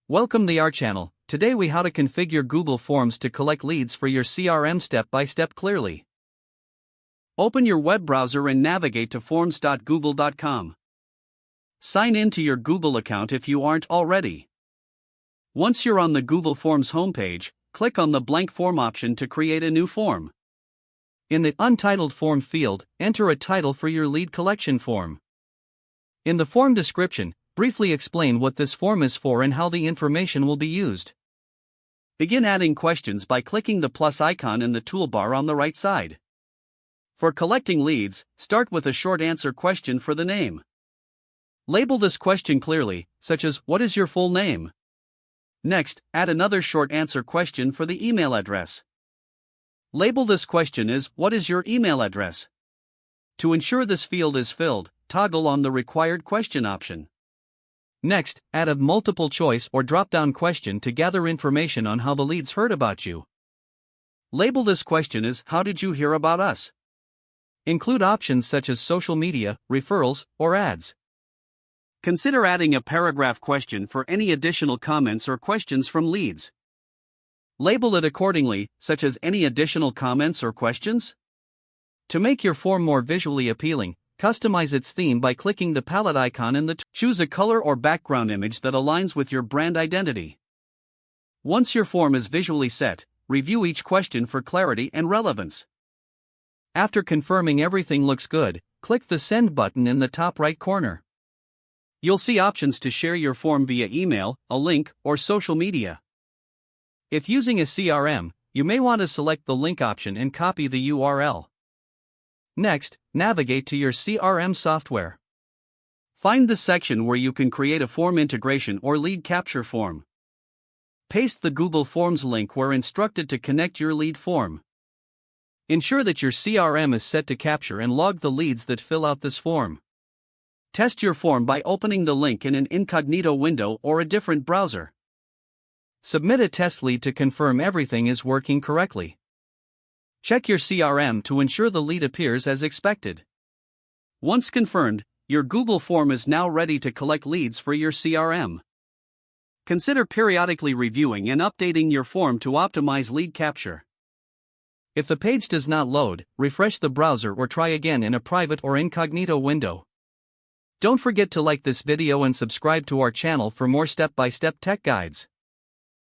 Welcome to our channel. Today we how to configure Google Forms to collect leads for your CRM step by step clearly. Open your web browser and navigate to forms.google.com. Sign in to your Google account if you aren't already. Once you're on the Google Forms homepage, click on the blank form option to create a new form. In the Untitled Form field, enter a title for your lead collection form. In the form description, briefly explain what this form is for and how the information will be used. Begin adding questions by clicking the plus icon in the toolbar on the right side. For collecting leads, start with a short answer question for the name. Label this question clearly, such as, "What is your full name?" Next, add another short answer question for the email address. Label this question as, "What is your email address?" To ensure this field is filled, toggle on the required question option. Next, add a multiple choice or drop-down question to gather information on how the leads heard about you. Label this question as, "How did you hear about us?" Include options such as social media, referrals, or ads. Consider adding a paragraph question for any additional comments or questions from leads. Label it accordingly, such as any additional comments or questions. To make your form more visually appealing, customize its theme by clicking the palette icon in the choose a color or background image that aligns with your brand identity. Once your form is visually set, review each question for clarity and relevance. After confirming everything looks good, click the Send button in the top right corner. You'll see options to share your form via email, a link, or social media. If using a CRM, you may want to select the link option and copy the URL. Next, navigate to your CRM software. Find the section where you can create a form integration or lead capture form. Paste the Google Forms link where instructed to connect your lead form. Ensure that your CRM is set to capture and log the leads that fill out this form. Test your form by opening the link in an incognito window or a different browser. Submit a test lead to confirm everything is working correctly. Check your CRM to ensure the lead appears as expected. Once confirmed, your Google form is now ready to collect leads for your CRM. Consider periodically reviewing and updating your form to optimize lead capture. If the page does not load, refresh the browser or try again in a private or incognito window. Don't forget to like this video and subscribe to our channel for more step-by-step tech guides.